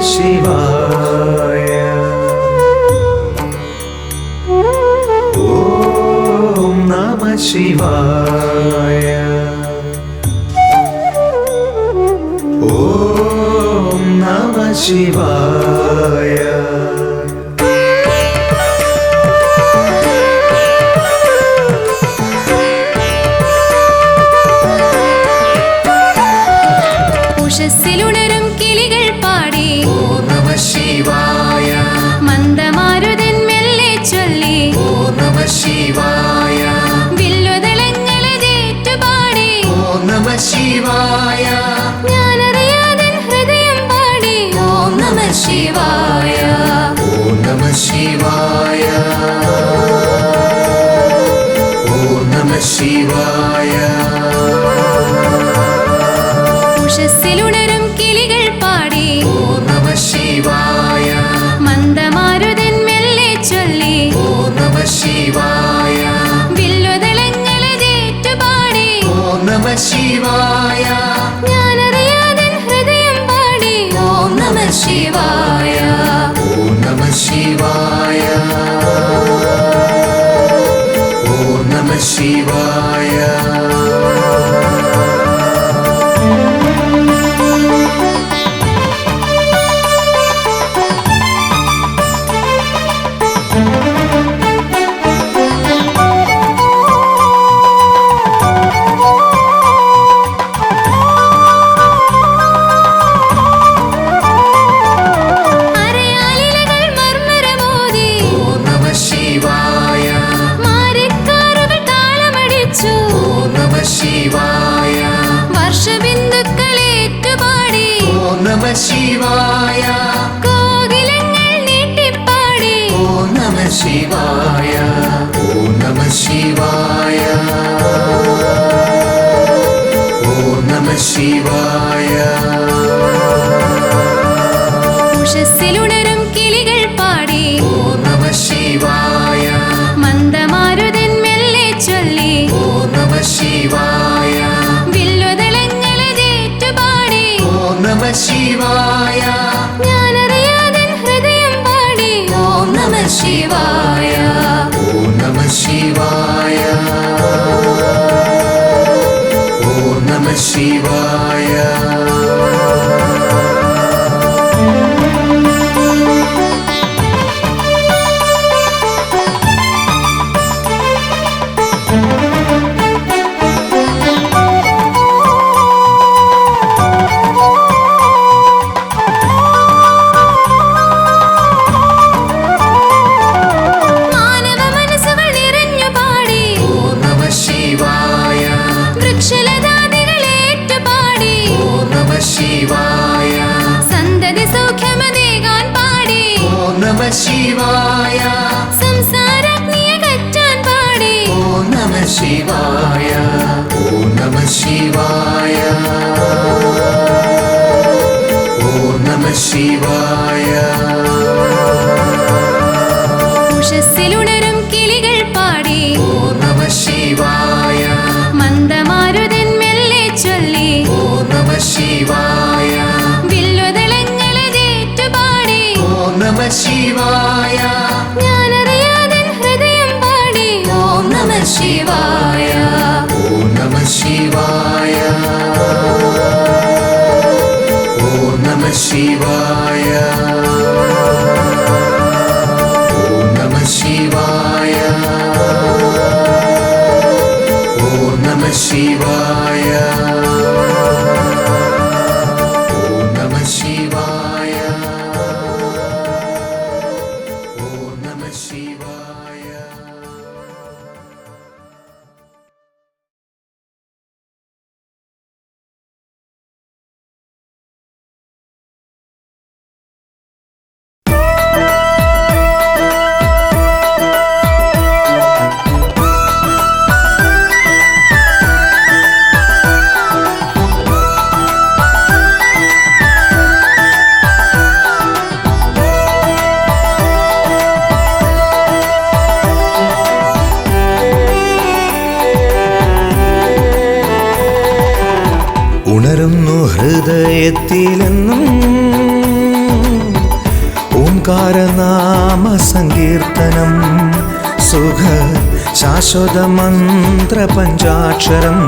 ശിവായ ഓം നമഃ ശിവായ ഓം നമഃ ശിവായ ഉഷസ്സിലുണരും കിളികൾ പാടി ഓം നമഃ ശിവായ മന്ദമാരുതൻ മെല്ലെ ചൊല്ലി ഓം നമഃ ശിവായ വില്ലുതളങ്ങളതേറ്റു പാടി ഓം നമഃ ശിവായ ഞാനറിയാതൻ ഹൃദയം പാടി ഓം നമഃ ശിവായ ഓം നമഃ ശിവായ ഓം നമഃ ശിവായ ഉഷസ്സിലുണരും കിളികൾ പാടി ഓം നമഃ ശിവായ മന്ദമാരുതൻ മെല്ലെ ചൊല്ലി ഓം നമഃ ശിവായ വില്ലുതളങ്ങളതേറ്റു പാടി ഓം നമഃ ശിവായ ഞാനറിയാതൻ ഹൃദയം പാടി ഓം നമഃ ശിവായ ഓം നമഃ ശിവായ ഓം നമഃ ശിവായ അരയാലിലകൾ മർമരമോതി ഓം നമഃ ശിവായ മാരിക്കാറുകൾ താളമടിച്ചു ഓം നമഃ ശിവായ വർഷബിന്ദുക്കളേറ്റുപാടി ഓം നമഃ ശിവായ കോകിലങ്ങൾ നീട്ടിപ്പാടി ഓം നമഃ ശിവായ ഓം നമഃ ശിവായ ഓം നമഃ ശിവായ ഉഷസ്സിലുണരും കിളികൾ പാടി ഓം നമഃ ശിവായ മന്ദമാരുതൻ മെല്ലെ ചൊല്ലി ഓം നമഃ ശിവായ വില്ലുതളങ്ങളതേറ്റു പാടി ഓം നമഃ ശിവായ ഞാനറിയാതൻ ഹൃദയം പാടി ഓം നമഃ ശിവായ ഓം നമഃ ശിവായ ഓം നമഃ ശിവായ മാനവ മനസ്സുകൾ നിറഞ്ഞു പാടി ഓം നമഃ ശിവായ വൃക്ഷലതാദികളേറ്റു പാടി ഓം നമഃ ശിവായ സന്തതി സൗഖ്യമതേകാൻ പാടി ഓം നമഃ ശിവായ സംസാരാഗ്നിയെ കറ്റാൻ പാടി ഓം നമഃ ശിവായ ഓം നമഃ ശിവായ ഓം നമഃ ശിവായ ഉഷസ്സിലുണരും കിളികൾ പാടി ഓം നമഃ ശിവായ മന്ദമാരുതൻ മെല്ലെ ചൊല്ലി ഓം നമഃ ശിവായ വില്ലുതളങ്ങളതേറ്റു പാടി ഓം നമഃ ശിവായ ഞാനറിയാതൻ ഹൃദയം പാടി ഓം നമഃ ശിവായ ഓം നമഃ ശിവായ ഓം നമഃ ശിവായ ഓം നമഃ ശിവായ ഓം നമഃ ശിവായ ഓം നമഃ ശിവായ ഓം നമഃ ശിവായ ഉണരുന്നു ഹൃദയത്തിലെന്നും ഓംകാരനാമ സങ്കീർത്തനം സുഖ ശാശ്വത മന്ത്ര പഞ്ചാക്ഷരം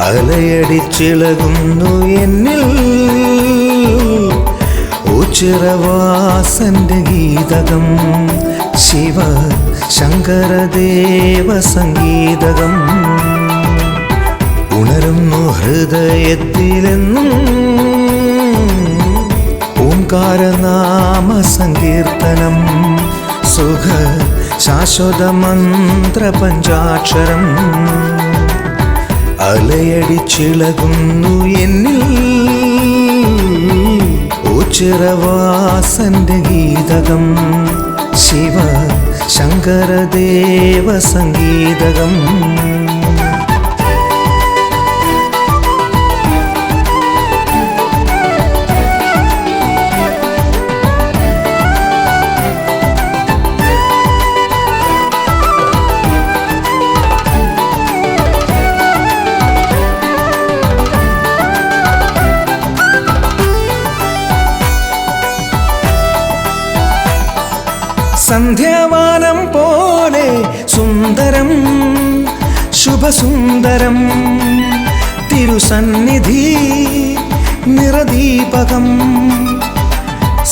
അലയടിച്ചിളകുന്നു എന്നിൽ ഉച്ചിറവാസന്റെ ഗീതകം ശിവ ശങ്കരദേവ സംഗീതകം ഉണരുന്നു ഹൃദയത്തിലെന്നും ഓംകാരനാമ സങ്കീർത്തനം സുഖ ശാശ്വത മന്ത്ര പഞ്ചാക്ഷരം അലയടിച്ചിളകുന്നു എന്നിൽ ഉച്ചിറവാസന്റെ ഗീതകം ശിവ ശങ്കരദേവ സംഗീതകം സന്ധ്യാവാനം പോലെ സുന്ദരം ശുഭസുന്ദരം തിരുസന്നിധി നിറദീപകം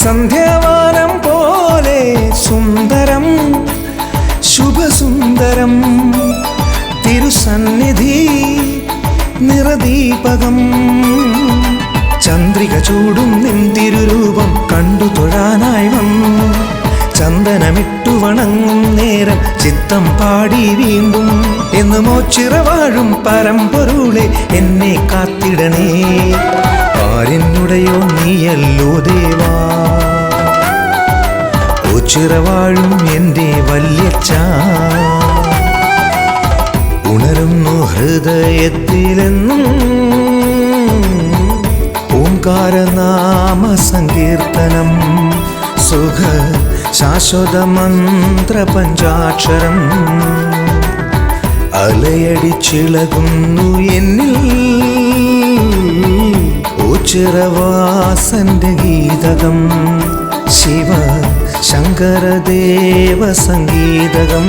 സന്ധ്യാവാനം പോലെ സുന്ദരം ശുഭസുന്ദരം തിരുസന്നിധി നിറദീപകം ചന്ദ്രിക ചൂടും നിൻ തിരുരൂപം കണ്ടു തൊഴാനായി വന്നു ചന്ദനമിട്ടു വണങ്ങും നേരം ചിത്തം പാടി വീണ്ടും എന്ന് മോച്ചിറവാഴും പരമ്പൊരുളെ എന്നെ കാത്തിടണേ ആരെന്നുടയോ നീയല്ലോ ദേവാ ഓച്ചിറവാഴും എൻ്റെ വല്യച്ഛ ഉണരുന്നു ഹൃദയത്തിലെന്നും ഓംകാരനാമ സങ്കീർത്തനം സുഖ ശാശ്വത മന്ത്ര പഞ്ചാക്ഷരം അലയടിച്ചിളകുന്നു എന്നിൽ ഉച്ചിറവാസന്റെ ഗീതകം ശിവ ശങ്കരദേവ സംഗീതകം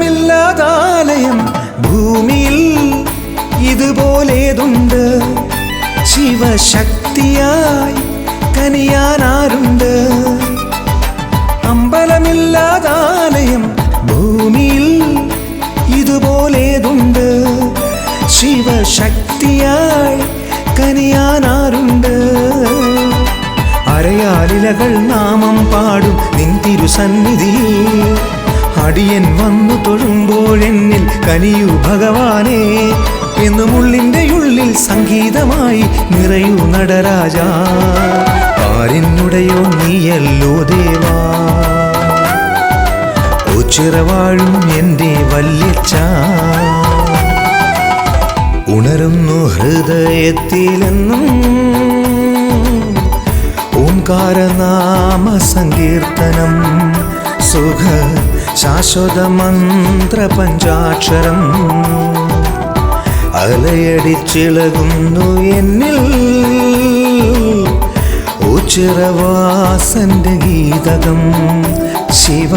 അമ്പലമില്ലാതാലയം ഭൂമിയിൽ ഇതുപോലേതുണ്ട് ശിവശക്തിയായി കനിയാനാരുണ്ട് അമ്പലമില്ലാതാലയം ഭൂമിയിൽ ഇതുപോലേതുണ്ട് ശിവശക്തിയായി കനിയാനാരുണ്ട് അരയാലിലകൾ നാമം പാടും നിൻ തിരുസന്നിധിയിൽ അടിയൻ വന്നു തൊഴുമ്പോഴെന്നിൽ കനിയൂ ഭഗവാനേ എന്നും ഉള്ളിൻ്റെ ഉള്ളിൽ സംഗീതമായി നിറയൂ നടരാജ ആരെന്നുടയോ നീയല്ലോ ദേവാ ഓച്ചിറവാഴും എൻ്റെ വല്യച്ഛ ഉണരുന്നു ഹൃദയത്തിലെന്നും ഓംകാരനാമ സങ്കീർത്തനം സുഖ ശാശ്വത മന്ത്ര പഞ്ചാക്ഷരം അലയടിച്ചിളകുന്നു എന്നിൽ ഉച്ചിറവാസന്റെ ഗീതകം ശിവ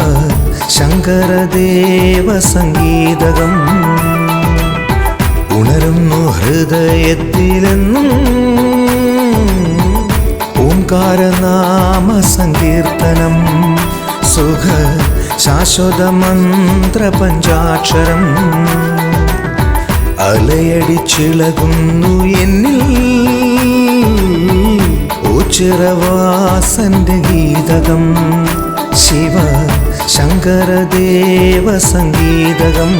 ശങ്കരദേവ സംഗീതകം ഉണരുന്നു ഹൃദയത്തിലെന്നും ഓംകാരനാമ സങ്കീർത്തനം സുഖ ശാശ്വത മന്ത്ര പഞ്ചാക്ഷരം അലയടിച്ചിളകുന്നു എന്നിൽ ഉച്ചിറവാസന്റെ ഗീതകം ശിവ ശങ്കരദേവ സംഗീതകം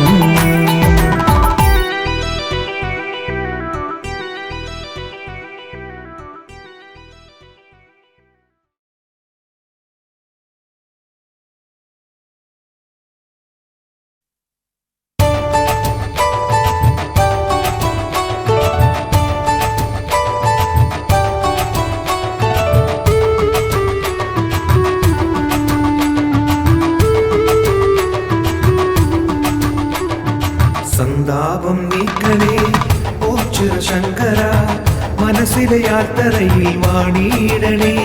മനസ്സിലയാത്തറയിൽ വാണിയിടണേ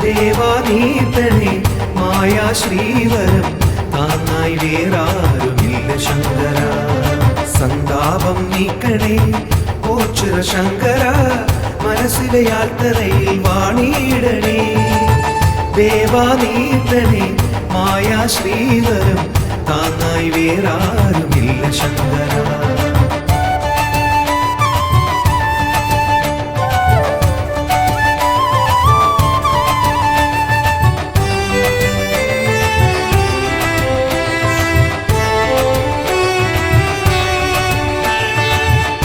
ദേവാനീതനെ മായാ ശ്രീവരം താങ്ങായി വേറാരുമില്ല ശങ്കര സന്താപം നീക്കണേ ഓച്ചുര ശങ്കര മനസ്സിലയാത്തറയിൽ വാണിയിടണേ ദേവാനീതനെ മായാ ശ്രീവരം താങ്ങായി വേറാരുമില്ല ശങ്കര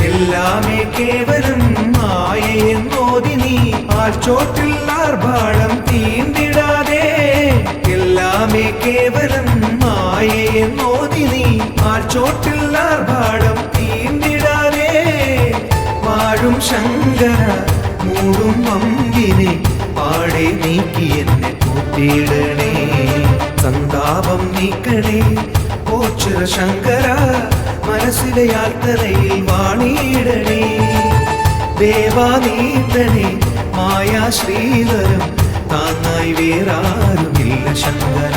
എല്ലാമേ കേവലം മായയെന്നോതി നീ ആർച്ചോട്ടിൽ ആർഭാടം തീണ്ടിടാതെ എല്ലാമേ കേവലം മായയെന്നോതി നീ ആർച്ചോട്ടിൽ ആർഭാടം തീണ്ടിടാതെ വാഴും ശങ്കര മൂടും അമ്പിനെ പാടെ നീക്കി എന്നെ കൂട്ടിയിടണേ സന്താപം നീക്കണേ ഓച്ചുര ശങ്കര മനസ്സിലയാത്തറയിൽ വാണിയിടണേ ദേവാനീതനെ മായാ ശ്രീവരം താങ്ങായി വേറാരുമില്ല ശങ്കര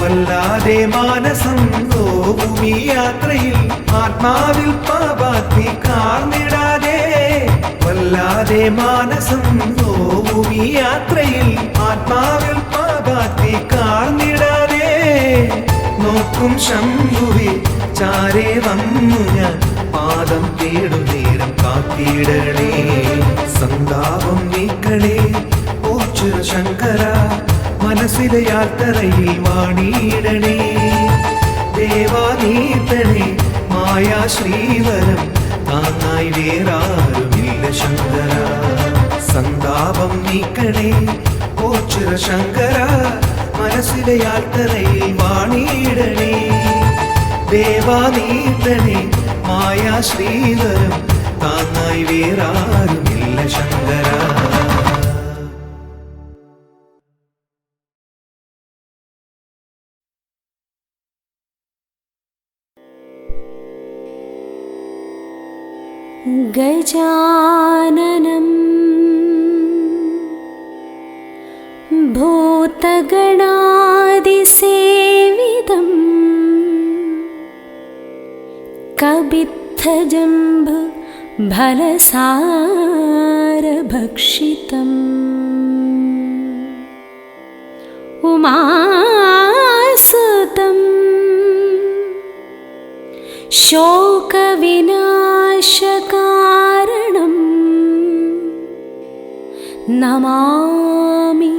വല്ലാതെ മാനസം നോവുമീ യാത്രയിൽ ആത്മാവിൽ പാപാത്തി കാർന്നിടാതെ വല്ലാതെ മാനസം നോവുമീ യാത്രയിൽ ആത്മാവിൽ പാപാത്തി കാർന്നിടാതെ നോക്കും ശംഭുവെ ചാരേ വന്നു ഞാൻ പാദം തേടും നേരം കാത്തിടണേ സന്താപം നീക്കണേ ഓച്ചുര ശങ്കര മനസ്സിലയാത്തറയിൽ വാണിയിടണേ ദേവാനീതനെ മായാ ശ്രീവരം താങ്ങായി വേറാരുമില്ല ശങ്കര സന്താപം നീക്കണേ ഓച്ചുര ശങ്കര മനസ്സിലയാത്തറയിൽ വാണിയിടണേ ദേവാനീതനെ മായാ ശ്രീവരം താങ്ങായി വേറാരുമില്ല ശങ്കര ഗജാനനം ഭൂതഗണാദിസേവിതം കബിദ്ധജംബു ഫലസാരഭക്ഷിതം ഉമാസുതം ശോകവിനാശകാരണം നമാമി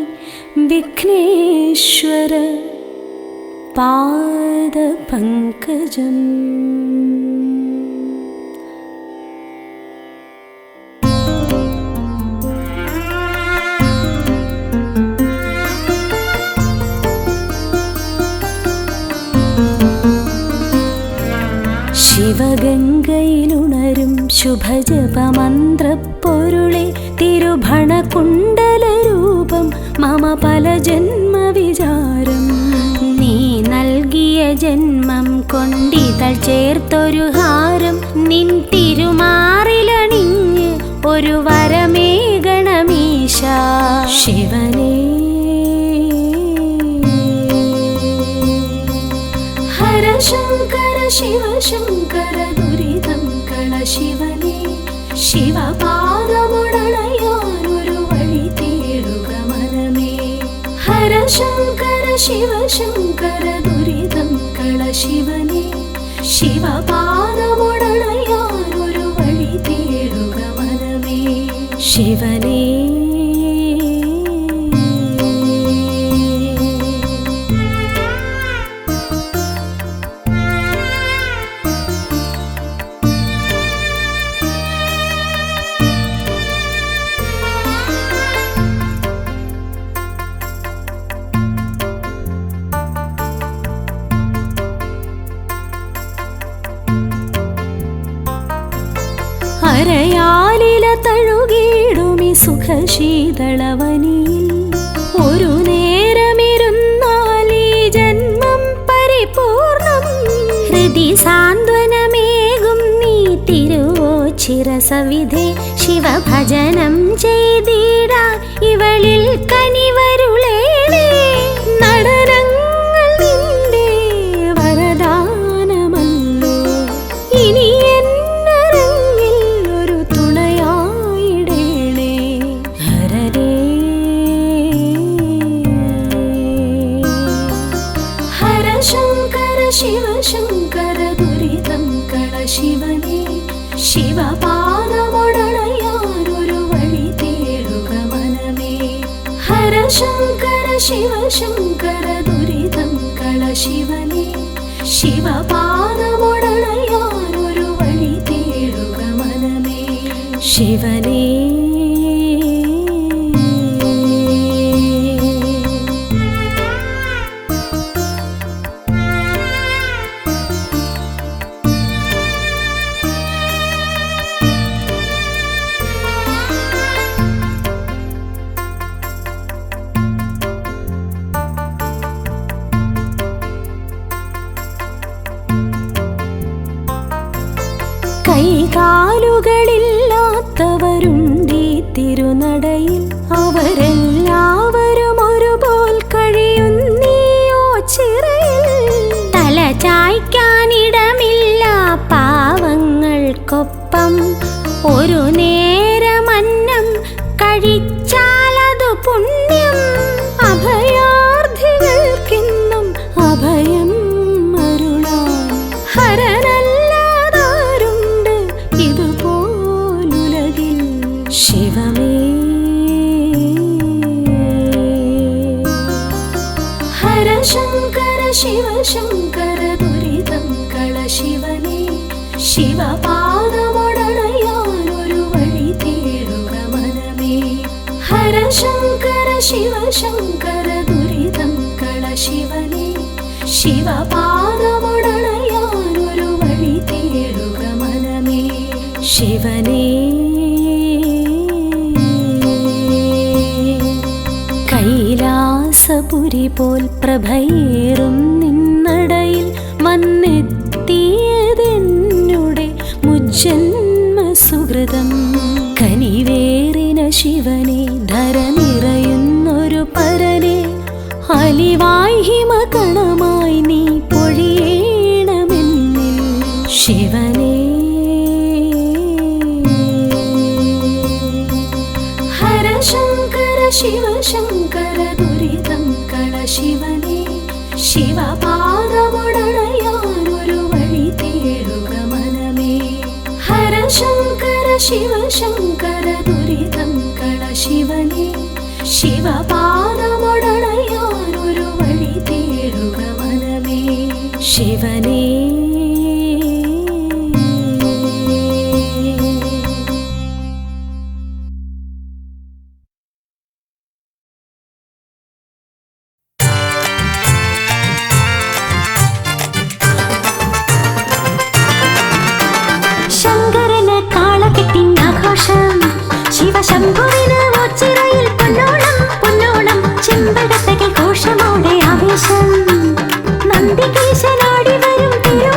വിഘ്നേശ്വര പാദപങ്കജം. ശിവഗംഗയിലുണരും ശുഭജപമന്ത്രപ്പൊരുളെ തിരുഭണകുണ്ടലരൂപം മമ പല ജന്മവിചാരം. നീ നൽകിയ ജന്മം കൊണ്ടിതൾ ചേർത്തൊരു ഹാരം നിൻ തിരുമാറിലണിഞ്ഞ് ഒരു വരമേകണമീശ. ശിവനേ ഹര ശങ്കര ശിവ ശങ്കര ദുരിതം കള ശിവനേ. ശിവപാദമുടണയാനൊരു വഴി തേടുക മനമേ. ഹര ശങ്കര ശിവ ശങ്കര ദുരിതം കള ശിവനേ. ശിവപാദമുടണയാനൊരു വഴി തേടുക മനമേ. ശിവനേ അരയാലില സുഖശീതളവനിയിൽ ഒരു നേരമിരുന്നാൽ ഈ ജന്മം പരിപൂർണം. ഹൃദി സാന്ത്വനമേകും നീ തിരുവോച്ചിരസവിധേ ശിവഭജനം ചെയ്തിടാൻ ഇവളിൽ കനിവരുളേണേ. നടനങ്ങൾ നിന്റെ വരദാനമല്ലോ, ഇനി എന്നരങ്ങിൽ ഒരു തുണയായിടേണേ. ഹരരേ ഹര ശങ്കര ശിവ ശങ്കര ദുരിതം കള ശിവനേ. ശിവപാദമൊടണയാനൊരു വഴി തേടുക മനമേ. ഹര ശങ്കര ശിവ ശങ്കര ദുരിതം കള ശിവനേ. ശിവപാദമൊടണയാനൊരു വഴി തേടുക മനമേ. ശിവനേ കൈകാലുകളില്ലാത്തവരുണ്ടീ തിരുനടയിൽ, അവരെല്ലാവരും ഒരുപോൽ കഴിയുന്നീയോ ചിറയിൽ. തല ചായ്ക്കാനിടമില്ല പാവങ്ങൾക്കൊപ്പം, ഒരു നേരമന്നം കഴിച്ചാലതു പുണ്യം. അഭയാർത്ഥികൾക്കെന്നും അഭയം അരുളാൻ ഹരനല്ലാതാരുണ്ട് ഇതുപോലുലകിൽ. ശിവമേ ഹര ശങ്കര ശിവ ശങ്കര ദുരിതം കള ശിവനേ. ശിവപാദമൊടണയാനൊരു വഴി തേടുക മനമേ. ഹര ശങ്കര ശിവ ശങ്കര ദുരിതം കള ശിവനേ. ശിവപാദമൊടണയാനൊരു വഴി തേടുക മനമേ. ശിവനേ കൈലാസപുരി പോൽ പ്രഭയേറും നിന്നടയിൽ വന്നെത്തിയതെന്നുടെ മുജ്ജന്മ സുഹൃതം. കനിവേറിന ശിവനെ ധര നിറയുന്നൊരു പരനെ, അലിവായി ഹിമകണമായി നീ പൊഴിയണമെന്നിൽ. ശിവനേ ഹര ശങ്കര ശിവ ശങ്കര ദുരിതം കള ശിവനേ. ശിവപാദമൊടണയാനൊരു വഴി തേടുക മനമേ. ഹര ശങ്കര ശിവ ശങ്കര ദുരിതം കള ശിവനേ. ശിവപാദമൊടണയാനൊരു വഴി തേടുക മനമേ. ശിവനേ ശങ്കരന് കാളകെട്ടിനാഘോഷം, ശിവശംഭുവിന് ഓച്ചിറയിൽ പൊന്നോണം. പൊന്നോണം ചെമ്പകത്തകിൽ ഘോഷമോടെ ആവേശം, നന്ദികേശനാടി വരും തിരു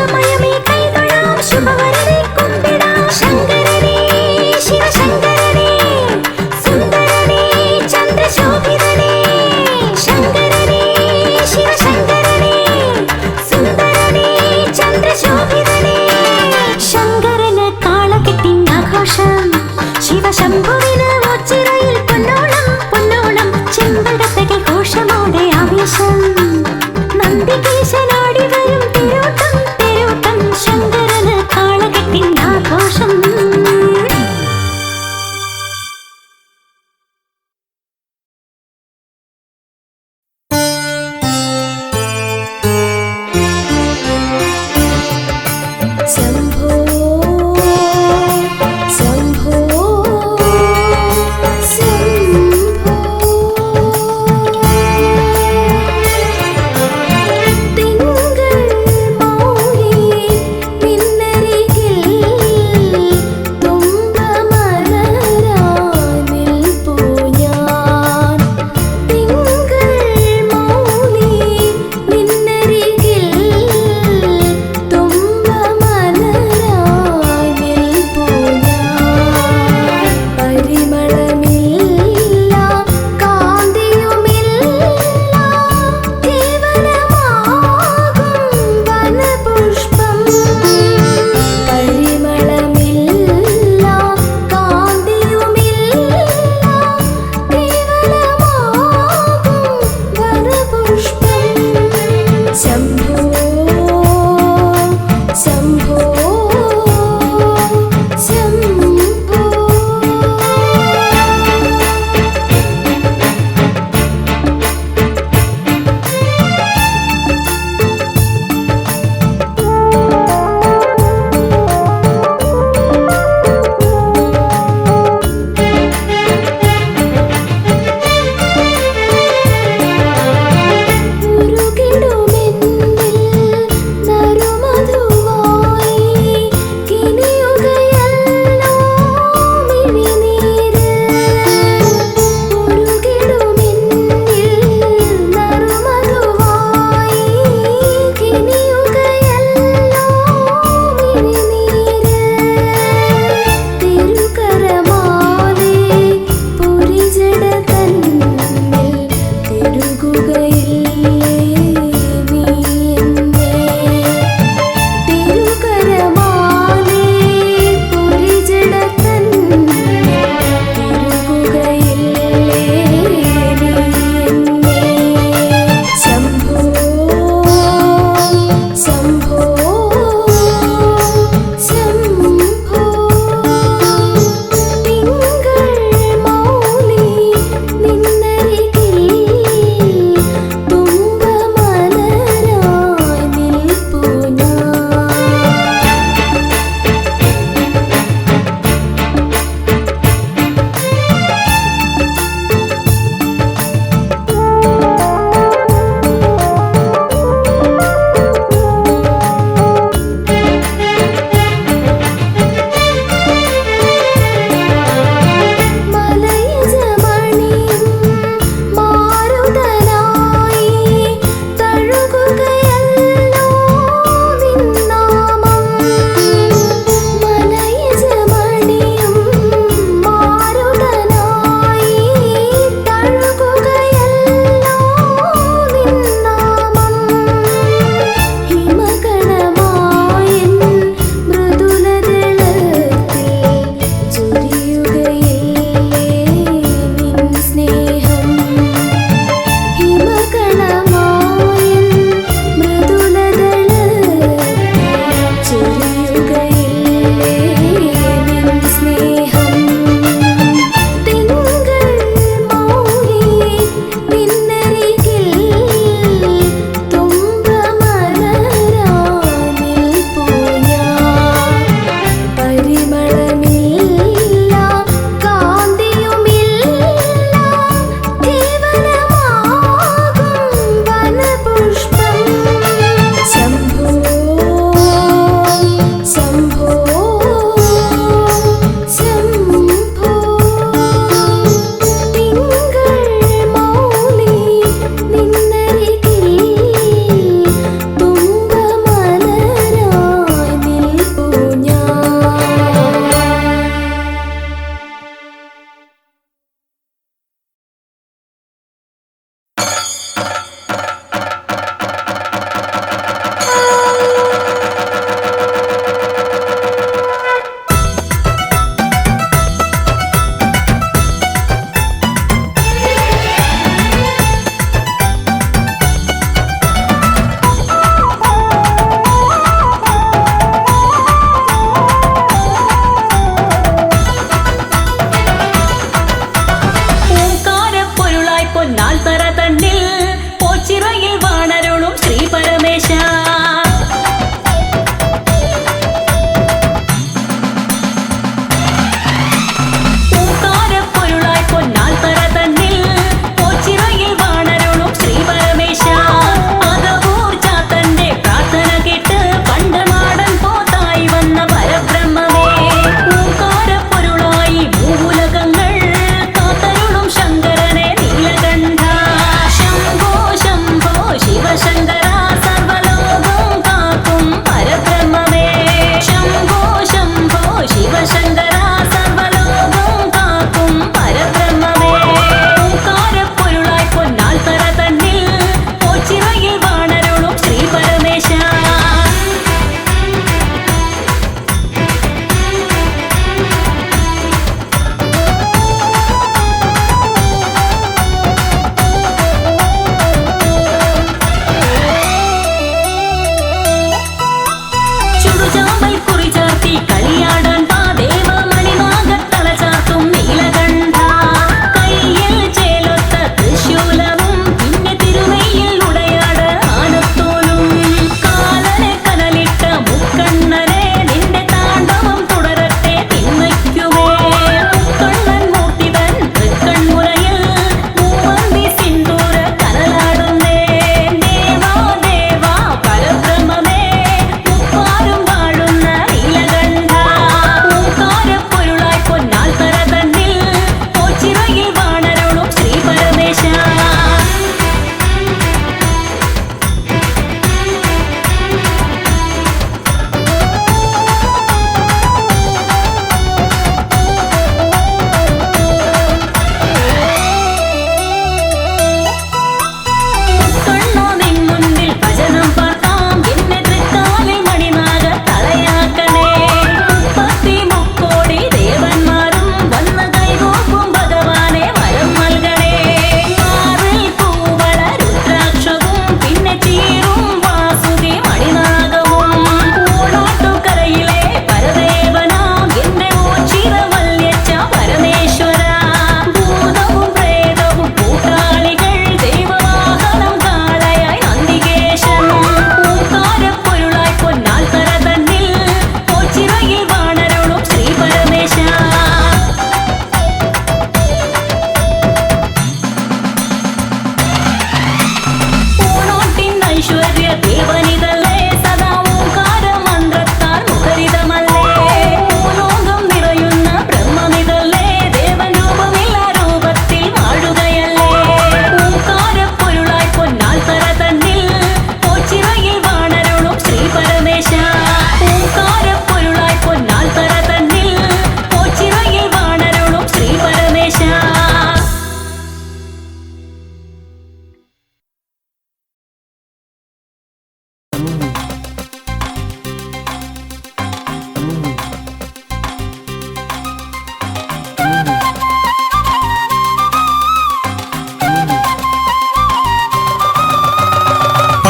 സമയമേ കൈതൊഴാം ശുഭവരനെ കുമ്പിടാം ശങ്കരനെ ശിവശങ്കരനെ സുന്ദരനെ ചന്ദ്രശോഭിതനെ ശങ്കരനെ ശിവശങ്കരനെ സുന്ദരനെ ചന്ദ്രശോഭിതനെ ശങ്കരന് കാളകെട്ടിൻ ആഘോഷം ശിവശംഭുവിന് ഒച്ചിറയിൽ പൊന്നോണം പൊന്നോണം ചെമ്പകത്തകിൽ ഘോഷമോടെ ആവേശം നന്ദികേശനാടി വരും തേരോട്ടം തേരോട്ടം ശങ്കരന് കാളകെട്ടിൻ ആഘോഷം ശംഭോ ശംഭോ ശംഭോ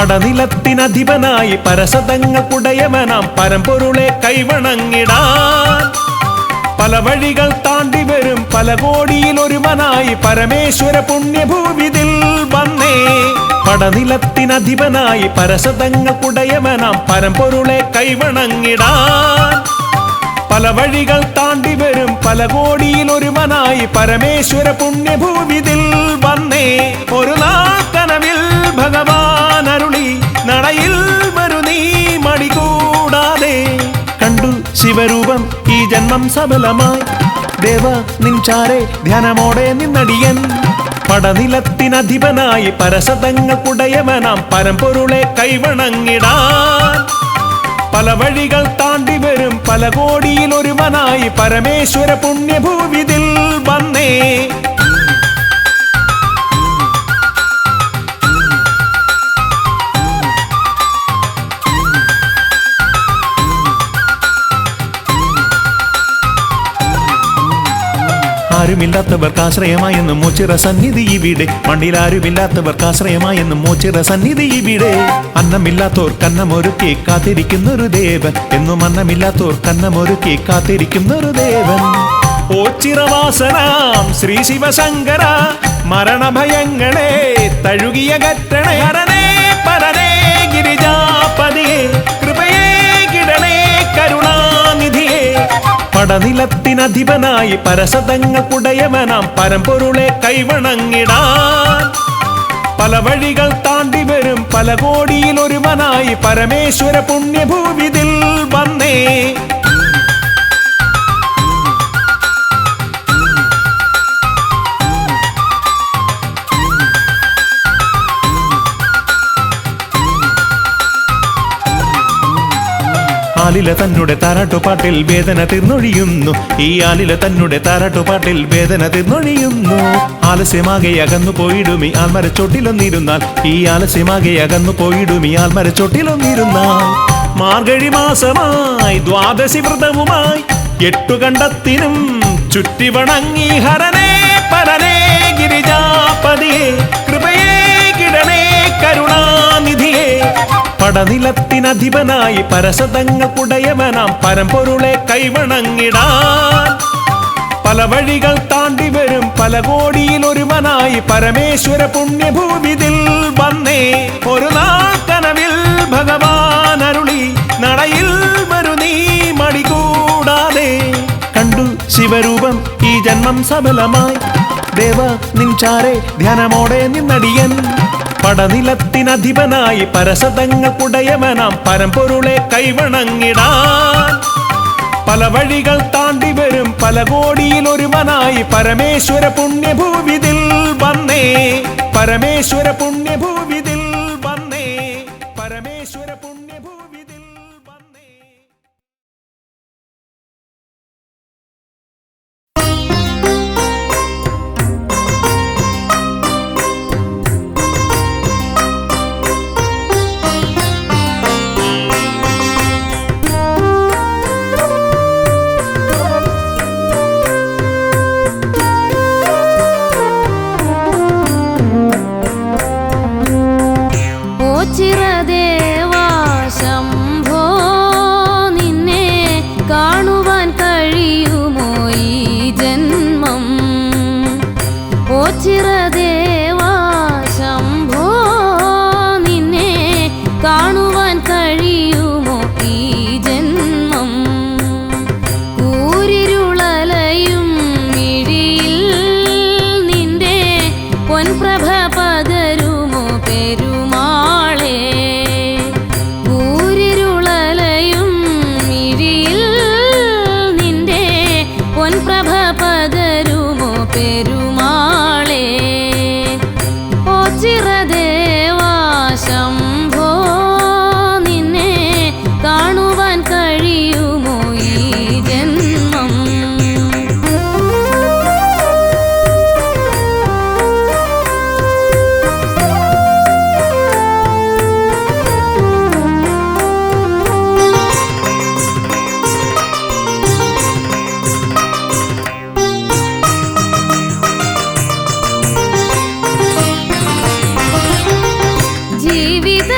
പടനിലത്തിനധിപനായി പരസതങ്ങൾക്കുടയവനാം പരമ്പൊരുളെ കൈവണങ്ങിടാൻ പല വഴികൾ താണ്ടി വരും പല കോടിയിൽ ഒരുവനായി പരമേശ്വര പുണ്യഭൂവിതിൽ വന്നേ. പടനിലത്തിനധിപനായി പരസതങ്ങൾക്കുടയവനാം പരമ്പൊരുളെ കൈവണങ്ങിടാൻ പല വഴികൾ താണ്ടി വരും പല കോടിയിൽ ഒരുവനായി പരമേശ്വര പുണ്യഭൂവിതിൽ വന്നേ. ഒരു നാൾ കനവിൽ ഭഗവാൻ അരുളി നടയിൽ വരു നീ മടികൂടാതെ. കണ്ടു ശിവരൂപം ഈ ജന്മം സഫലമായി ദേവ നിൻചാരെ ധ്യാനമോടെ നിന്നടിയൻ. പടനിലത്തിനധിപനായി പരസതങ്ങൾക്കുടയവനാം പരമ്പൊരുളെ കൈവണങ്ങിടാൻ പല വഴികൾ താണ്ടി വരും പല കോടിയിൽ ഒരുവനായി പരമേശ്വര പുണ്യഭൂവിതിൽ വന്നേ. ആരുമില്ലാത്തവർക്ക് ആശ്രയമായെന്നും മോച്ചിറ സന്നിധി ഇവിടെ. മണ്ണിലാരുമില്ലാത്തവർക്ക് ആശ്രയമായെന്നും മോച്ചിറ സന്നിധി ഇവിടെ. അന്നമില്ലാത്തോർ കന്നമൊരുക്കി കാത്തിരിക്കുന്നൊരു ദേവൻ. എന്നും അന്നമില്ലാത്തോർ കന്നമൊരുക്കി കാത്തിരിക്കുന്നൊരു ദേവൻ. ഓച്ചിറവാസനാം ശ്രീ ശിവശങ്കര മരണഭയങ്ങളെ തഴുകിയ ഗറ്റണേ. ഹരനേ പരനേ ഗിരിജാപതിയെ കൃപയേ കിടണേ കരുണാനിധിയെ. പടനിലത്തിനധിപനായി പരസതങ്ങൾക്കുടയവനാം പരമ്പൊരുളെ കൈവണങ്ങിടാൻ പല വഴികൾ താണ്ടി വരും പല കോടിയിൽ ഒരുവനായി പരമേശ്വര പുണ്യഭൂവിതിൽ വന്നേ. ആലില തന്നെ താരാട്ടുപാട്ടിൽ വേദന തീർന്നൊഴിയുന്നു. ഈ ആലില തന്നെ താരാട്ടുപാട്ടിൽ വേദന തീർന്നൊഴിയുന്നു. ആലസ്യമാകെ അകന്നു പോയിടുമി ആൽമരച്ചോട്ടിലൊന്നിരുന്നാൽ. ഈ ആലസ്യമാകെ അകന്നു പോയിടുമി ആൽമരച്ചോട്ടിലൊന്നിരുന്നാൽ. മാർഗഴി മാസമായി ദ്വാദശി വ്രതവുമായി 8 കണ്ടത്തിനും ചുറ്റി വണങ്ങി ഹരനേ പരനേ ഗിരിജാപതിയെ കൃപയേ കിടണേ കരുണാനിധിയെ. പടനിലത്തിനധിപനായി പരസതങ്ങൾക്കുടയവനാം പരമ്പൊരുളെ കൈവണങ്ങിടാൻ പല വഴികൾ താണ്ടി വരും പല കോടിയിൽ ഒരുവനായി പരമേശ്വര പുണ്യഭൂവിതിൽ വന്നേ. ഒരു നാൾ കനവിൽ ഭഗവാൻ അരുളി നടയിൽ വരു നീ മടികൂടാതെ. കണ്ടു ശിവരൂപം ഈ ജന്മം സഫലമായി ദേവ നിൻചാരെ ധ്യാനമോടെ നിന്നടിയൻ. പടനിലത്തിനധിപനായി പരസതങ്ങൾക്കുടയവനാം പരമ്പൊരുളെ കൈവണങ്ങിടാൻ പല വഴികൾ താണ്ടി വരും പല കോടിയിൽ ഒരുവനായി പരമേശ്വര പുണ്യഭൂവിതിൽ വന്നേ. പരമേശ്വര പുണ്യഭൂവിതിൽ വന്നേ. പരമേശ്വര പുണ്യഭൂവിതിൽ വന്നേ. ജീവിത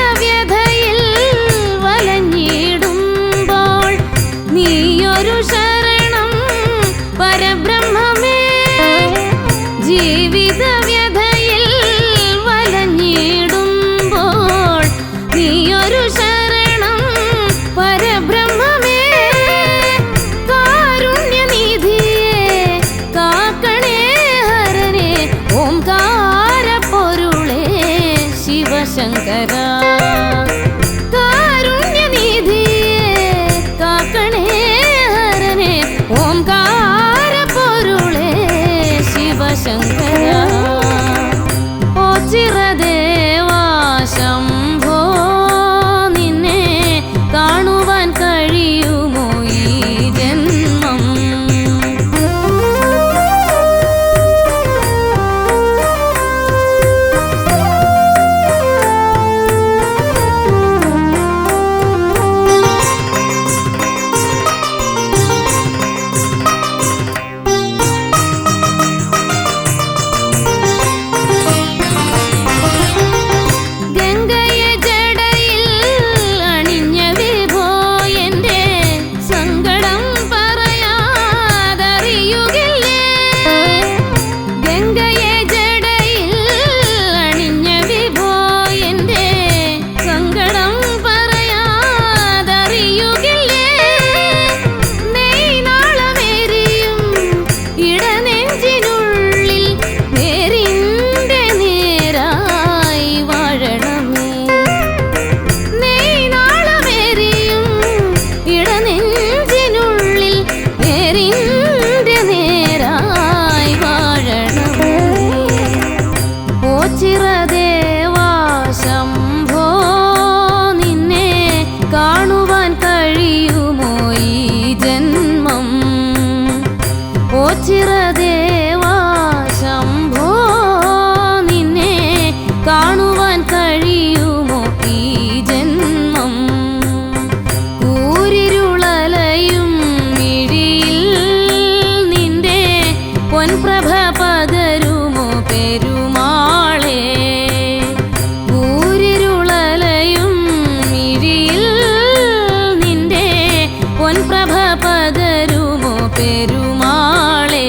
പൊൻപ്രഭ പകരുമോ പെരുമാളേ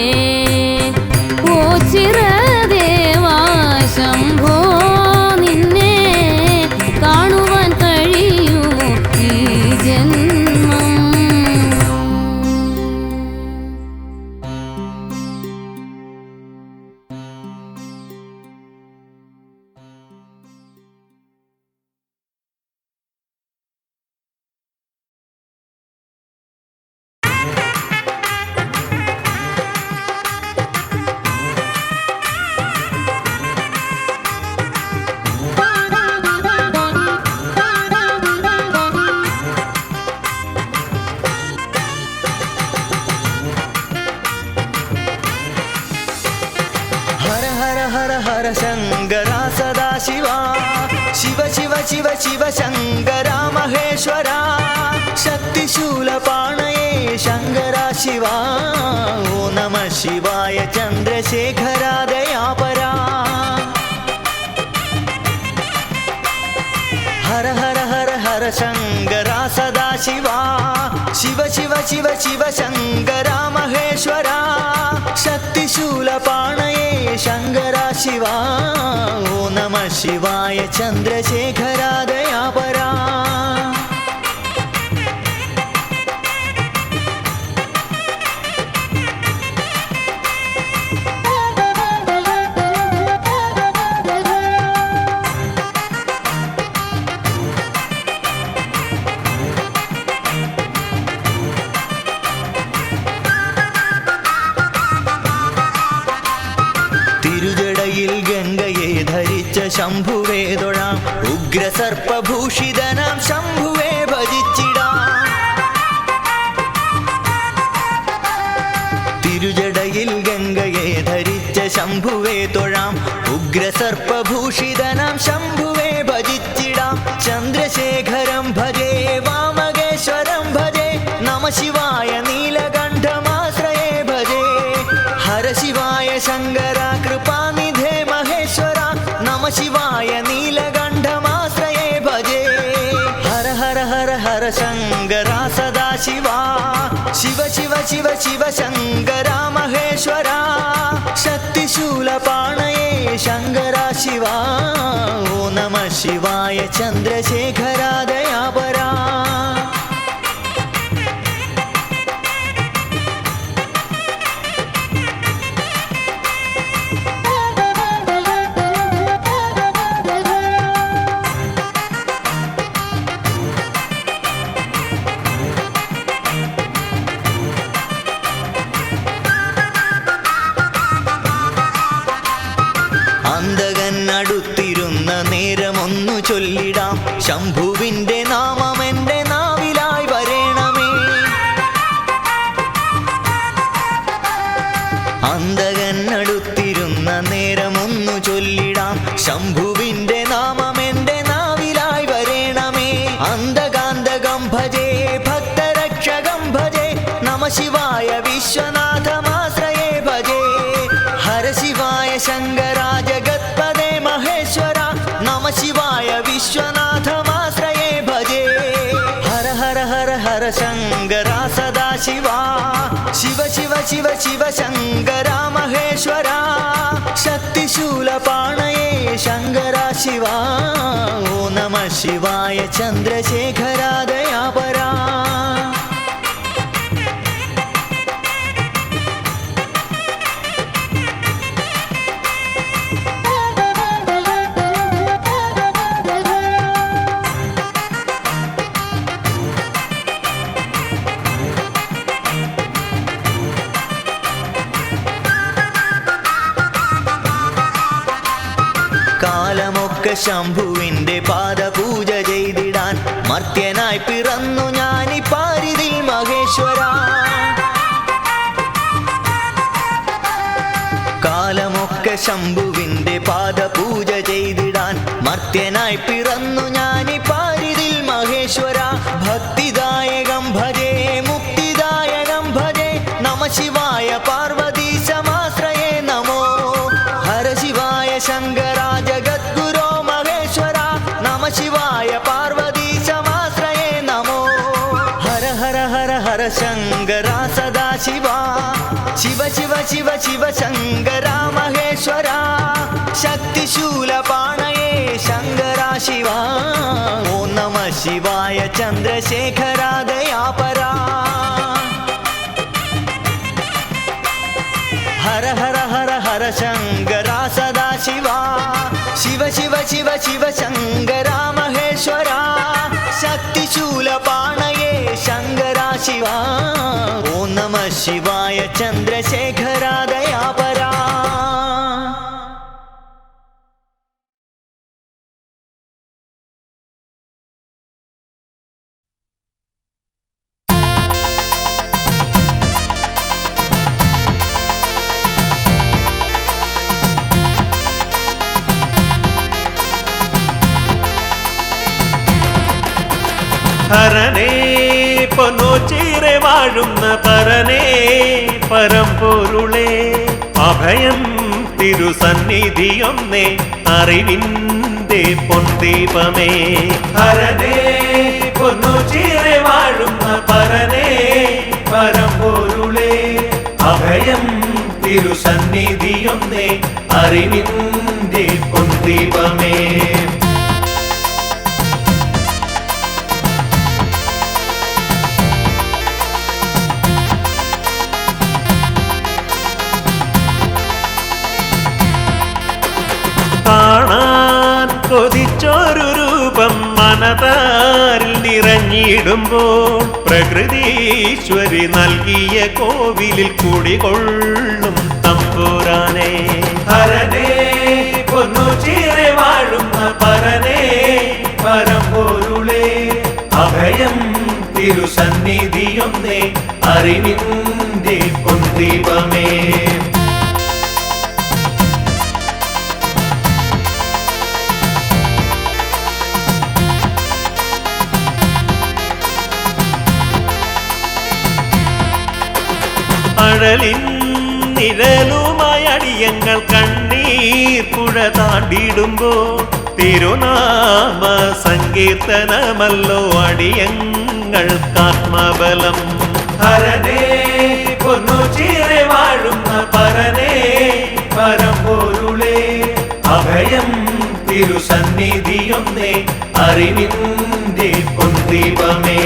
ഓ ചിരദേവാ ശംഭോ നിന്നെ കാണുവാൻ കഴിയുമോ ഈ ജന്മം हर हर हर हर शंकरा सदा शिवा शिव शिव शिव शिव शंकरा महेश्वरा शक्तिशूलपाणये शंकरा शिवा ओ नमः शिवाय चंद्रशेखरा दयापरा हर हर हर हर शंकरा सदा शिवा शिव शिव शिव शिव शंकरा महेश्वरा शक्तिशूलपाणये शंकरा शिवा ओ नमः शिवाय चंद्रशेखरा दयापरा തിരുജടയിൽ ഗംഗയെ ധരിച്ച ശംഭുവേ തൊഴാം ഉഗ്രസർപ്പഭൂഷിതനാം ശംഭുവേ ഭജിച്ചിടാം തിരുജടയിൽ ഗംഗയെ ധരിച്ച ശംഭുവേ തൊഴാം ഉഗ്രസർപ്പഭൂഷിതനാം ശംഭുവേ ഭജിച്ചിടാം ചന്ദ്രശേഖരം ഭജേ വാമകേശ്വരം ഭജേ നമ ശിവായ നീലകണ്ഠമാശ്രയേ ഭജേ ഹര ശിവായ ശങ്കര കൃപാനിധേ മഹേശ്വര നമ ശിവായ നീലകണ്ഠമാശ്രയേ ഭജേ ഹര ഹര ഹര ഹര ശങ്കര സദാ ശിവാ ശിവ ശിവ ശിവ ശിവ ശങ്കര മഹേശ്വര ശക്തിശൂലപാണയേ ശങ്കര ശിവാ ഓ നമഃ ശിവായ ചന്ദ്രശേഖര ദയാപരാ അന്തകനടുത്തിരുന്ന നേരമൊന്നു ചൊല്ലിടാം ശംഭുവിന്റെ നാമം എന്റെ നാവിലായി വരേണമേ അന്തകനടുത്തിരുന്ന നേരമൊന്നു ചൊല്ലിടാം ശംഭുവിന്റെ നാമം എന്റെ നാവിലായി വരേണമേ അന്തകാന്തകം ഭജേ ഭക്തരക്ഷകം ഭജേ നമ ശിവായ വിശ്വനാഥമാശ്രയേ ഭജേ ഹര ശിവായ ശങ്കരാ ജഗത്പദേ മഹേശ്വര നമ ശിവായ വിശ്വനാഥമാശ്രയേ ഭജേ ഹര ഹര ഹര ഹര ശങ്കരാ സദാ ശിവാ ശിവ ശിവ ശിവ ശിവ ശങ്കരാ മഹേശ്വര ശക്തിശൂലപാണയേ ശങ്കരാ ശിവാ ഓ നമഃ ശിവായ ചന്ദ്രശേഖരാ ദയാപരാ കാലമൊക്കെ ശംഭുവിന്റെ പാദപൂജ ചെയ്തിടാൻ മർത്യനായി പിറന്നു ഞാനി പാരിതിൽ മഹേശ്വര കാലമൊക്കെ ശംഭുവിന്റെ പാദപൂജ ചെയ്തിടാൻ മർത്യനായി പിറന്നു ഞാനി പാരിതിൽ മഹേശ്വര ഭക്തിദായകം ഭജേ മുക്തിദായകം ഭജേ നമ ശിവായ പാർവതീശമാശ്രയേ നമോ ഹര ശിവായ ശങ്കരാ ജഗദ്ഗുരോ മഹേശ്വര നമ ശിവായ പാർവതീശമാശ്രയേ നമോ ഹര ഹര ഹര ഹര ശങ്കര സദാശിവ ശിവ ശിവ ശിവ ശിവ ശങ്കര മഹേശ്വര ശക്തിശൂലപാണയേ ശങ്കര ശിവ ഓം നമ ശിവായ ചന്ദ്രശേഖര ദയാപരാ ഹര ഹര ഹര ഹര ശങ്കര സദാശിവ ശിവ ശിവ ശിവ ശിവ ശങ്കര മഹേശ്വര ശക്തിശൂലപാണയേ ശങ്കര ശിവ ഓം നമ ശിവായ ചന്ദ്രശേഖര ദയാപരാ ഹരനേ പൊന്നോച്ചീരെ വാഴുന്ന പരനേ പരമ്പൊരുളേ അഭയം തിരുസന്നിധിയൊന്നേ അറിവിൻ്റെ പൊന്തീപമേ ഹരനേ പൊന്നോച്ചീരെ വാഴുന്ന പരനേ പരമ്പൊരുളേ അഭയം തിരുസന്നിധിയൊന്നേ അറിവിൻ്റെ പൊന്തീപമേ കാണാൻ കൊതിച്ചൊരു രൂപം മനതാരിൽ നിറഞ്ഞിടുമ്പോൾ പ്രകൃതീശ്വരി നൽകിയ കോവിലിൽ കുടികൊള്ളും തമ്പുരാനെ ഹരനേ പൊന്നുചീരെ വാഴുന്ന പരനേ പരമ്പൊരുളേ അഭയം തിരുസന്നിധിയൊന്നേ അറിവിൻ്റെ പൊന്തീപമേ അഴലിൻ നിഴലുമായി അടിയങ്ങൾ കണ്ണീർ പുഴ താണ്ടിടുമ്പോൾ തിരുനാമ സങ്കീർത്തനമല്ലോ അടിയങ്ങൾക്കാത്മബലം ഹരനേ പൊന്നുചീരെ വാഴുന്ന പരനേ പരമ്പൊരുളേ അഭയം തിരുസന്നിധിയൊന്നേ അറിവിൻ്റെ പൊന്തീപമേ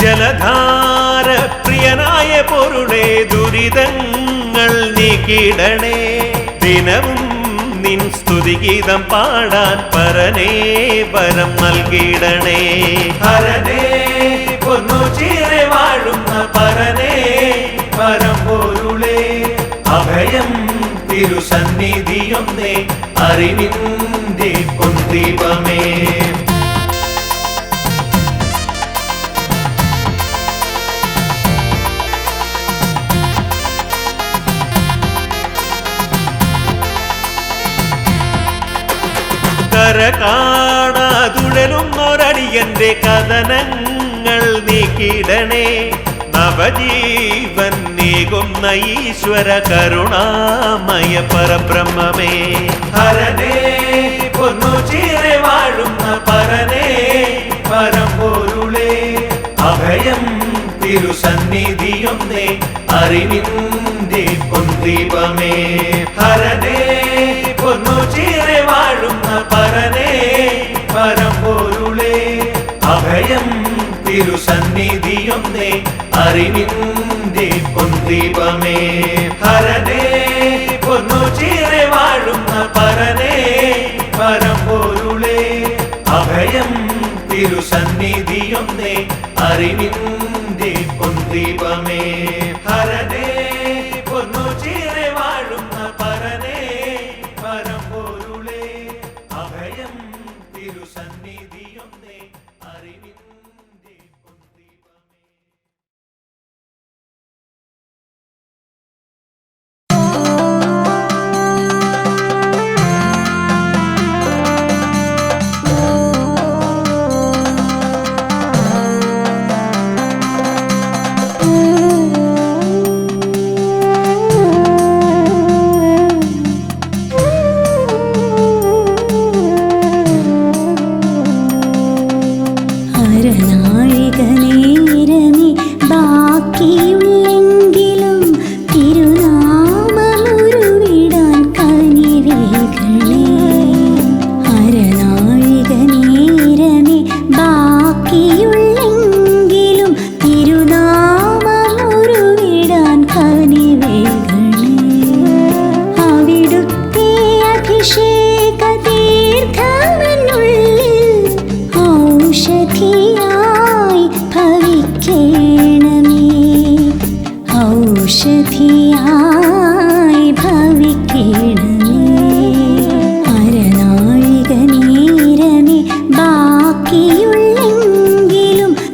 ജലധാര പ്രിയനായ പൊരുളേ ദുരിതങ്ങൾ നീക്കിടണേ ദിനവും നിൻ സ്തുതിഗീതം പാടാൻ പരനേ വരം നൽകിടണേ ഹരനേ പൊന്നുചീരെ വാഴുന്ന പരനേ പരമ്പൊരുളേ അഭയം തിരുസന്നിധിയൊന്നേ അറിവിൻ്റെ പൊന്തീപമേ കര കാണാതുഴലുന്നൊരടിയന്റെ കഥനങ്ങൾ നീക്കിടണേ നവജീവൻ നീകുന്ന ഈശ്വര കരുണാമയ പരബ്രഹ്മമേ ഹരനേ പൊന്നുചീരെ വാഴുന്ന പരനേ പരമ്പൊരുളേ അഭയം തിരുസന്നിധിയൊന്നേ അറിവിൻ്റെ പൊന്തീപമേ ഹരനേ പൊന്നുചീരെ വാഴുന്ന പരനേ പരമ്പൊരുളേ അഭയം തിരുസന്നിധിയൊന്നേ അറിവിൻ്റെ പൊന്തീപമേ ഹരനേ പൊന്നുചീരെ വാഴുന്ന പരനേ പരമ്പൊരുളേ അഭയം തിരുസന്നിധിയൊന്നേ അറിവിൻ്റെ പൊന്തീപമേ ഹരനേ പൊന്നുചീരെ വാഴുന്ന പരനേ പരമ്പൊരുളേ അഭയം തിരുസന്നിധിയൊന്നേ അറിവിൻ്റെ പൊന്തീപമേ ഔഷധിയായി ഭവിക്കണമേ. അരനാഴിക നേരമേ ബാക്കിയുള്ളെങ്കിലും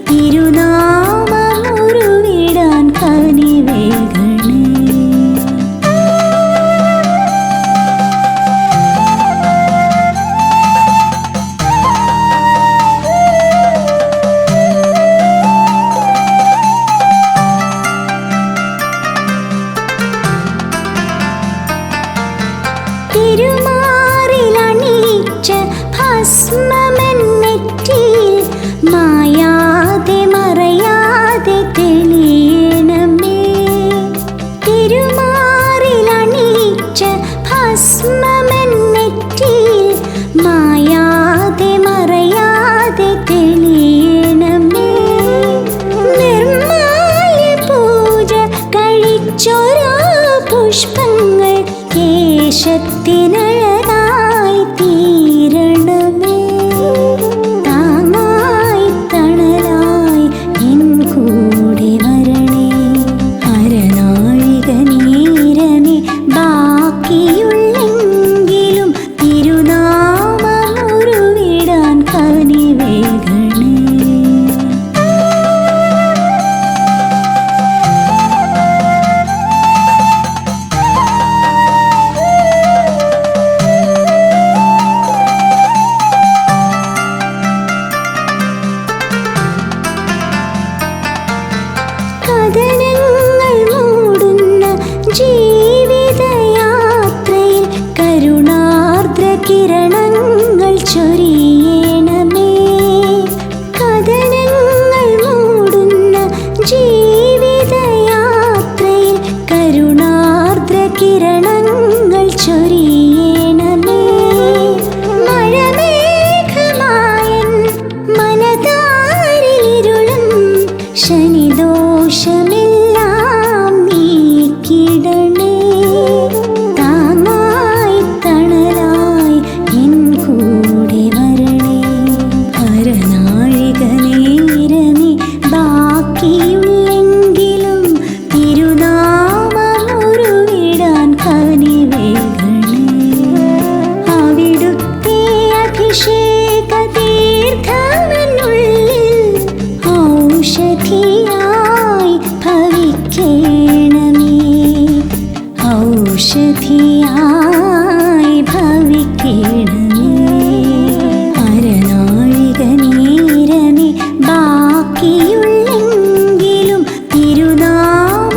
തിരുനാമമുരുവിടാൻ കനിവേകണേ. തിരുമാറിലണിയിച്ച ഭസ്മമെന്നെറ്റിയിൽ മായാതെ മറയാതെ തെളിയണമേ. തിരുമാറിലണിയിച്ച ഭസ്മമെന്നെറ്റിയിൽ മായാതെ മറയാതെ തെളിയണമേ. നിർമ്മാല്യ പൂജ കഴിച്ചൊരാ പുഷ്പങ്ങൾ കേശത്തിനഴകായി തീരണമേ. താങ്ങായി തണലായി എൻ കൂടെ വരണേ. അരനാഴിക നേരമേ ബാക്കിയുള്ളെങ്കിലും തിരുനാമമുരുവിടാൻ കനിവേകണേ. കഥനങ്ങൾ മൂടുന്ന ജീവിതയാത്രയിൽ കരുണാർദ്ര കിരണങ്ങൾ ചൊരിയണമേ. കഥനങ്ങൾ മൂടുന്ന ജീവിതയാത്രയിൽ കരുണാർദ്ര കിരണങ്ങൾ ചൊരിയണമേ. മഴമേഘമായൻ മനതാരിലിരുളും ശനിദോഷമെല്ലാം നീക്കിടണേ. താങ്ങായി തണലായി എൻ കൂടെ വരണേ. അരനാഴിക നേരമേ ബാക്കിയുള്ളെങ്കിലും തിരുനാമമുരുവിടാൻ കനിവേകണേ. അവിടുത്തെ അഭിഷേക തീർത്ഥമെന്നുള്ളിൽ ഔഷധിയായി ഭവിക്കണമേ. ഔഷധിയായി ഭവിക്കണമേ. അരനാഴിക നേരമേ ബാക്കിയുള്ളെങ്കിലും തിരുനാമമുരുവിടാൻ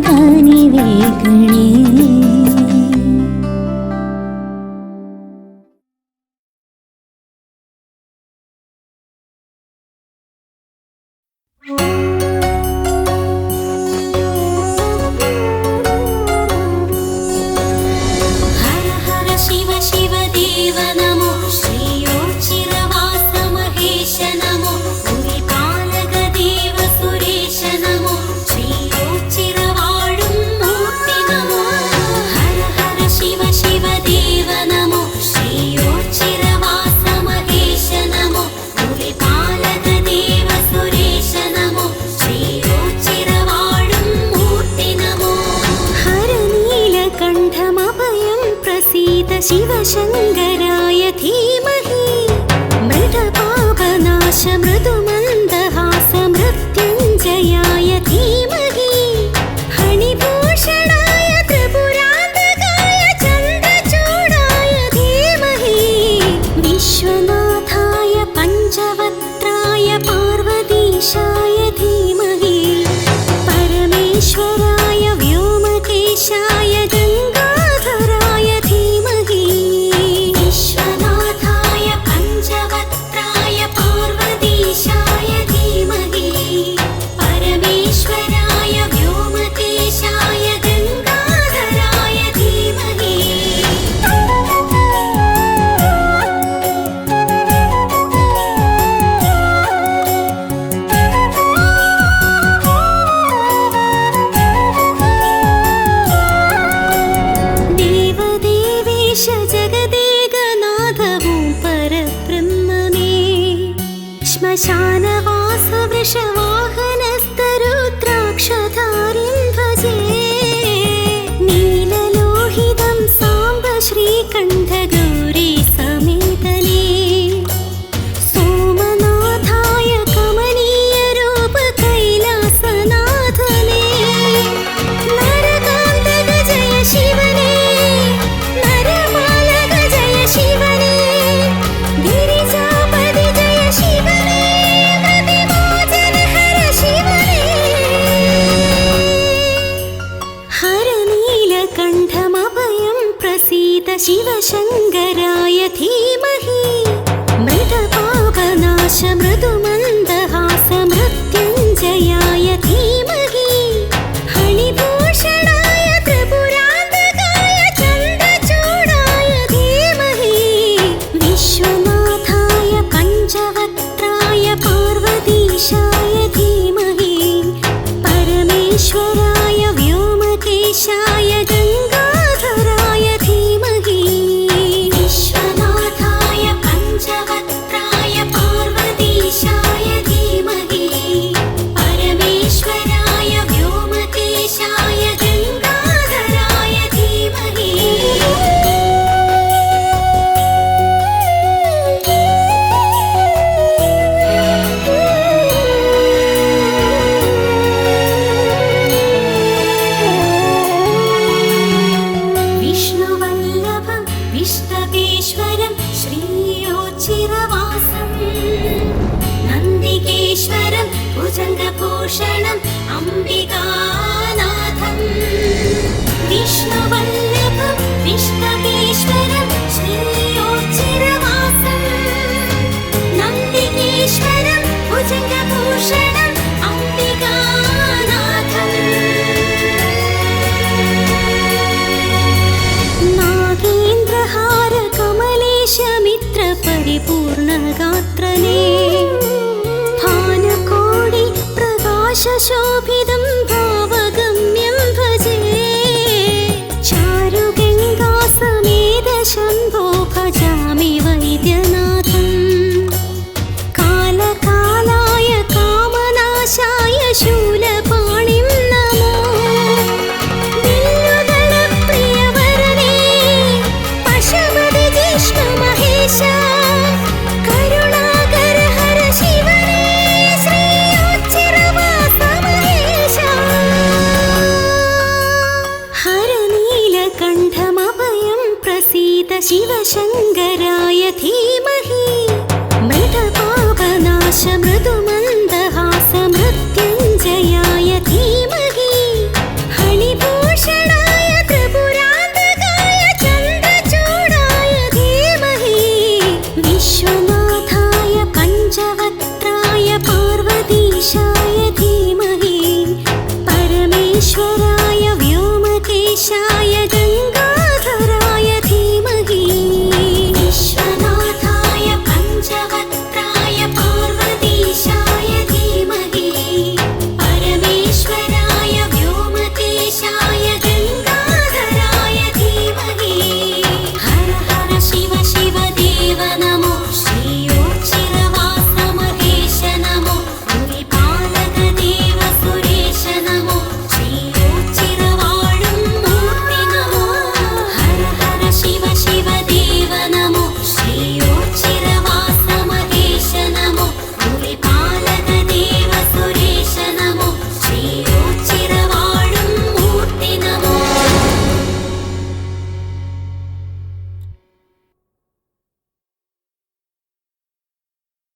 കനിവേകണേ. ഹര ഹര ശിവ ശിവ ദേവ നമോ. ശ്രീയോച്ചിരവാസ മഹേശ നമോ. പുരിപാലക ദേവ സുരേശ നമോ. ശ്രീയോച്ചിരവാഴും മൂർത്തി നമോ. ഹര ഹര ശിവ ശിവ ദേവ നമോ. ശ്രീയോച്ചിരവാസ മഹേശ നമോ. പുരിപാലക ദേവ സുരേശ നമോ. ശ്രീയോച്ചിരവാഴും മൂർത്തി നമോ. ഹരനീലകണ്ഠമഭയം പ്രസീത ശിവശങ്കരായ ധീമഹി. മൃതപാപനാശ മൃദുമന്ദഹാസ മൃത്യുഞ്ജയായ ധീമഹി. ഫണിഭൂഷണായ ത്രിപുരാന്തകായ ചന്ദ്രചൂഡായ ധീമഹി. വിശ്വനാഥായ പഞ്ചവക്ത്രായ പാർവതീശായ ധീമഹി. പരമേശ്വരായ വ്യോമകേശായ ഗംഗാധരായ ധീമഹി. വിശ്വനാഥായ പഞ്ചവക്ത്രായ പാർവതീശായ ധീമഹി. പരമേശ്വരായ पञ्चभूषणम् अम्बिकानाथं विष्णुवल्लभं विष्णवेश्वरं श्रेयोच्चिरवासं नन्दिकेश्वरं भुजङ्गभूषणम् अम्बिकानाथम् नागेन्द्रहार कमलेशमित्र परिपूर्णगात्रने भानुकोटि प्रकाशशोभितं भावगम्यं भजे चारुगङ्गासमेत शम्भो भजामि वैद्यनाथम् कालकालाय कामनाशाय शूलपाणिं नमो बिल्लुदलप्रियवरणे पशुपति जिष्णुमहेश करुणाकर हर शिवने श्रेयोच्चिरवास महेश हर नीलकण्ठमभयं प्रसीद शिवशङ्कराय धीमहि मृतपापनाश मृदुमन्दहास मृत्युञ्जयाय धीमहि हरिभूषणाय त्रिपुरान्तकाय चन्द्रचूडाय धीमहि विश्वनाथाय पञ्चवक्त्राय पार्वतीशाय धीमहि परमेश्वर